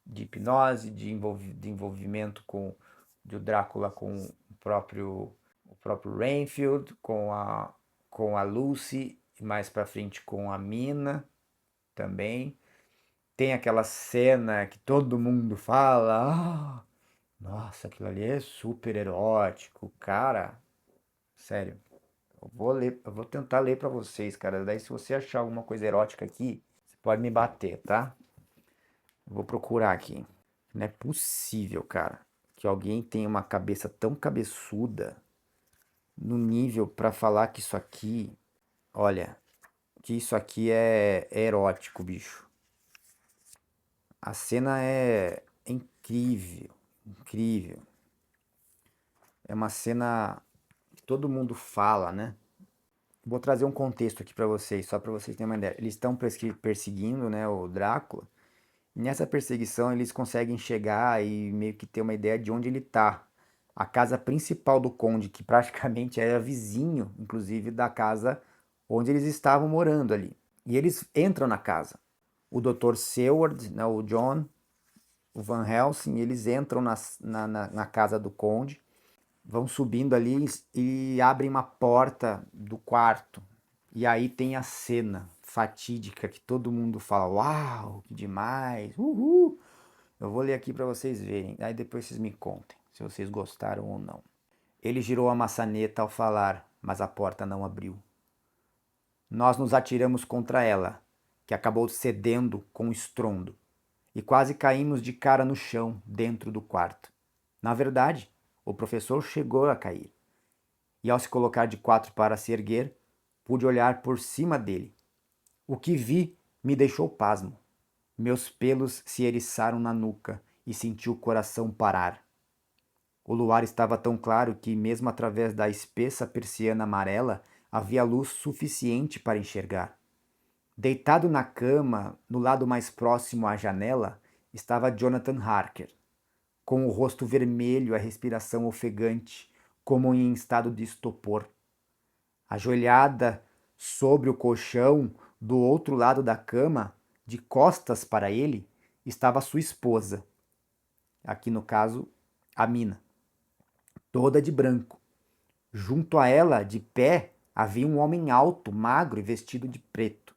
de hipnose, de envolvimento do Drácula com o próprio Renfield, com a Lucy, e mais para frente com a Mina também. Tem aquela cena que todo mundo fala, nossa, aquilo ali é super erótico, cara. Sério, eu vou tentar ler pra vocês, cara. Daí se você achar alguma coisa erótica aqui, você pode me bater, tá? Eu vou procurar aqui. Não é possível, cara, que alguém tenha uma cabeça tão cabeçuda no nível pra falar que isso aqui, olha, que isso aqui é erótico, bicho. A cena é incrível, incrível. É uma cena que todo mundo fala, né? Vou trazer um contexto aqui pra vocês, só pra vocês terem uma ideia. Eles estão perseguindo, né, o Drácula. E nessa perseguição eles conseguem chegar e meio que ter uma ideia de onde ele tá. A casa principal do Conde, que praticamente era vizinho, inclusive, da casa onde eles estavam morando ali. E eles entram na casa. O Dr. Seward, né, o John, o Van Helsing, eles entram na casa do Conde, vão subindo ali e abrem uma porta do quarto. E aí tem a cena fatídica que todo mundo fala: Uau, que demais! Uhul! Eu vou ler aqui para vocês verem, aí depois vocês me contem se vocês gostaram ou não. Ele girou a maçaneta ao falar, mas a porta não abriu. Nós nos atiramos contra ela, que acabou cedendo com estrondo, e quase caímos de cara no chão dentro do quarto. Na verdade, o professor chegou a cair, e ao se colocar de quatro para se erguer, pude olhar por cima dele. O que vi me deixou pasmo. Meus pelos se eriçaram na nuca e senti o coração parar. O luar estava tão claro que, mesmo através da espessa persiana amarela, havia luz suficiente para enxergar. Deitado na cama, no lado mais próximo à janela, estava Jonathan Harker, com o rosto vermelho, a respiração ofegante, como em estado de estupor. Ajoelhada sobre o colchão, do outro lado da cama, de costas para ele, estava sua esposa, aqui no caso, a Mina, toda de branco. Junto a ela, de pé, havia um homem alto, magro e vestido de preto.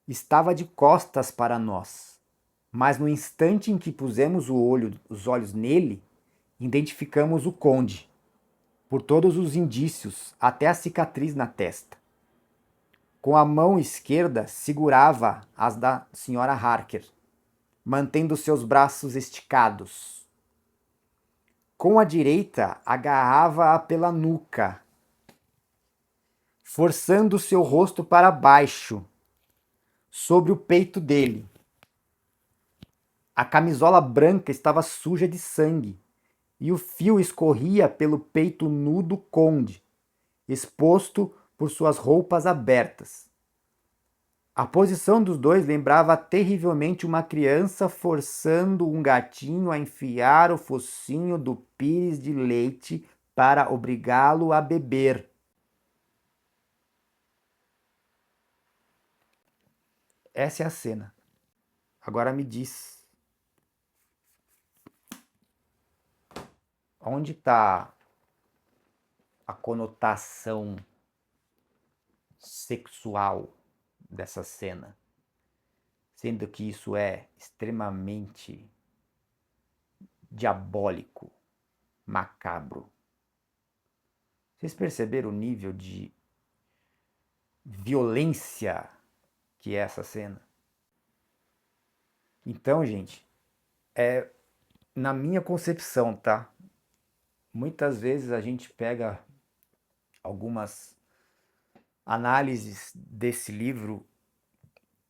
Estava de costas para nós, mas no instante em que pusemos os olhos nele, identificamos o conde, por todos os indícios, até a cicatriz na testa. Com a mão esquerda segurava as da senhora Harker, mantendo seus braços esticados. Com a direita agarrava-a pela nuca, forçando seu rosto para baixo, sobre o peito dele. A camisola branca estava suja de sangue, e o fio escorria pelo peito nu do conde, exposto por suas roupas abertas. A posição dos dois lembrava terrivelmente uma criança forçando um gatinho a enfiar o focinho do pires de leite para obrigá-lo a beber. Essa é a cena. Agora me diz, onde está a conotação sexual dessa cena? Sendo que isso é extremamente diabólico, macabro. Vocês perceberam o nível de violência que é essa cena? Então, gente, na minha concepção, tá? Muitas vezes a gente pega algumas análises desse livro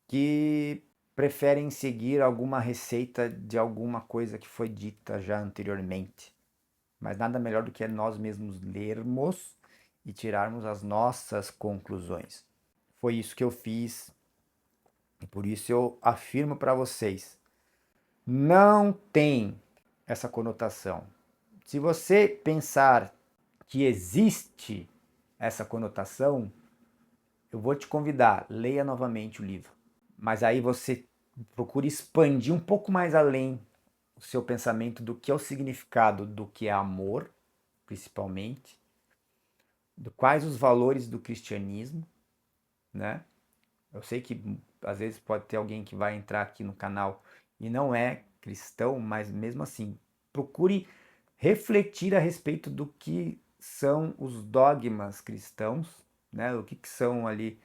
que preferem seguir alguma receita de alguma coisa que foi dita já anteriormente. Mas nada melhor do que nós mesmos lermos e tirarmos as nossas conclusões. Foi isso que eu fiz e por isso eu afirmo para vocês, não tem essa conotação. Se você pensar que existe essa conotação, eu vou te convidar, leia novamente o livro. Mas aí você procure expandir um pouco mais além o seu pensamento do que é o significado do que é amor, principalmente, do quais os valores do cristianismo, né? Eu sei que às vezes pode ter alguém que vai entrar aqui no canal e não é cristão, mas mesmo assim, procure refletir a respeito do que são os dogmas cristãos, né? O que são ali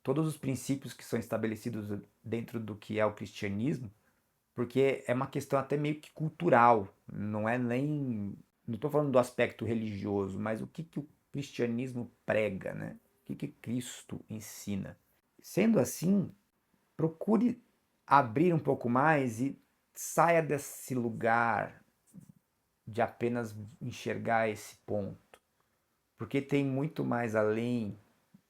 todos os princípios que são estabelecidos dentro do que é o cristianismo, porque é uma questão até meio que cultural, não é nem, não estou falando do aspecto religioso, mas o que o cristianismo prega, né? O que Cristo ensina. Sendo assim, procure abrir um pouco mais e saia desse lugar de apenas enxergar esse ponto, porque tem muito mais além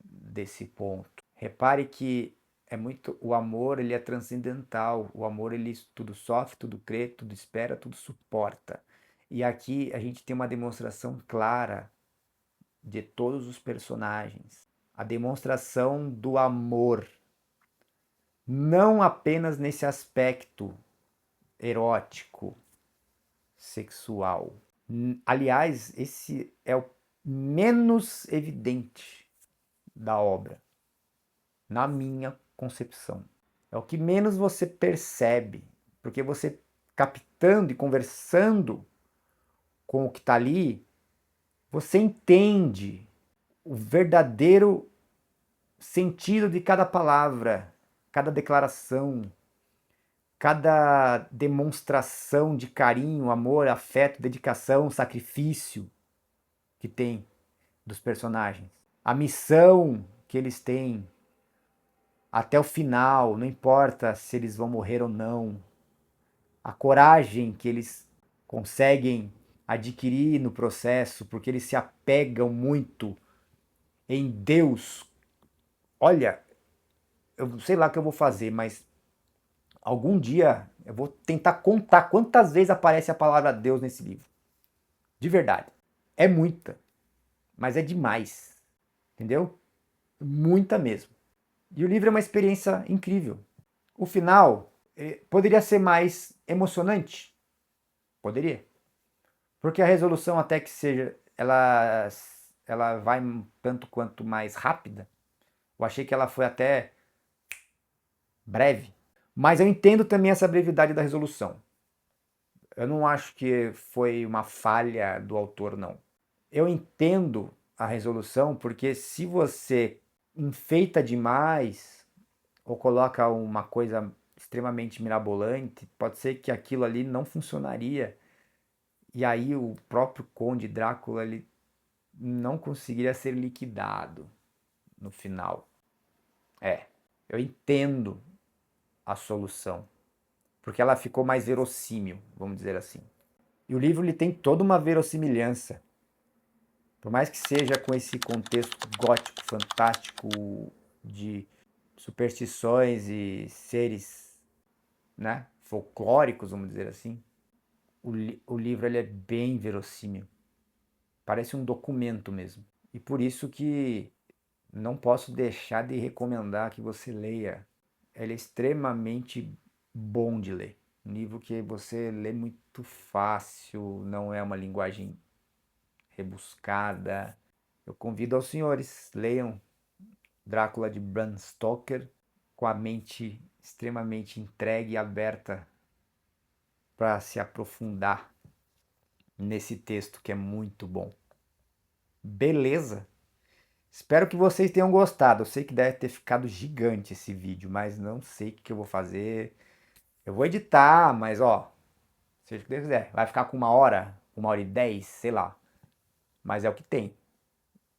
desse ponto. Repare que é muito, o amor ele é transcendental, o amor ele tudo sofre, tudo crê, tudo espera, tudo suporta. E aqui a gente tem uma demonstração clara de todos os personagens, a demonstração do amor, não apenas nesse aspecto erótico, sexual. Aliás, esse é o menos evidente da obra, na minha concepção. É o que menos você percebe, porque você captando e conversando com o que está ali, você entende o verdadeiro sentido de cada palavra, cada declaração, cada demonstração de carinho, amor, afeto, dedicação, sacrifício que tem dos personagens. A missão que eles têm até o final, não importa se eles vão morrer ou não. A coragem que eles conseguem adquirir no processo, porque eles se apegam muito em Deus. Olha, eu sei lá o que eu vou fazer, mas algum dia eu vou tentar contar quantas vezes aparece a palavra Deus nesse livro. De verdade. É muita, mas é demais. Entendeu? Muita mesmo. E o livro é uma experiência incrível. O final poderia ser mais emocionante? Poderia. Porque a resolução até que seja, ela vai um tanto quanto mais rápida. Eu achei que ela foi até breve. Mas eu entendo também essa brevidade da resolução. Eu não acho que foi uma falha do autor, não. Eu entendo a resolução porque se você enfeita demais ou coloca uma coisa extremamente mirabolante, pode ser que aquilo ali não funcionaria. E aí o próprio Conde Drácula ele não conseguiria ser liquidado no final. Eu entendo a solução, porque ela ficou mais verossímil, vamos dizer assim. E o livro ele tem toda uma verossimilhança. Por mais que seja com esse contexto gótico, fantástico, de superstições e seres, né, folclóricos, vamos dizer assim, o livro ele é bem verossímil. Parece um documento mesmo. E por isso que não posso deixar de recomendar que você leia. Ele é extremamente bom de ler. Um livro que você lê muito fácil, não é uma linguagem rebuscada. Eu convido aos senhores, leiam Drácula de Bram Stoker com a mente extremamente entregue e aberta para se aprofundar nesse texto que é muito bom. Beleza? Espero que vocês tenham gostado. Eu sei que deve ter ficado gigante esse vídeo, mas não sei o que eu vou fazer. Eu vou editar, mas ó, seja o que Deus quiser. Vai ficar com 1h10, sei lá. Mas é o que tem.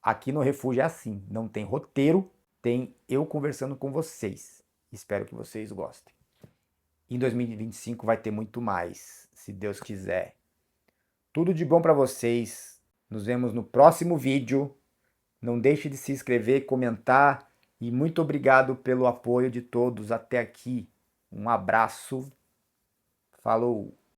Aqui no Refúgio é assim, não tem roteiro, tem eu conversando com vocês. Espero que vocês gostem. Em 2025 vai ter muito mais, se Deus quiser. Tudo de bom para vocês. Nos vemos no próximo vídeo. Não deixe de se inscrever, comentar e muito obrigado pelo apoio de todos até aqui. Um abraço. Falou!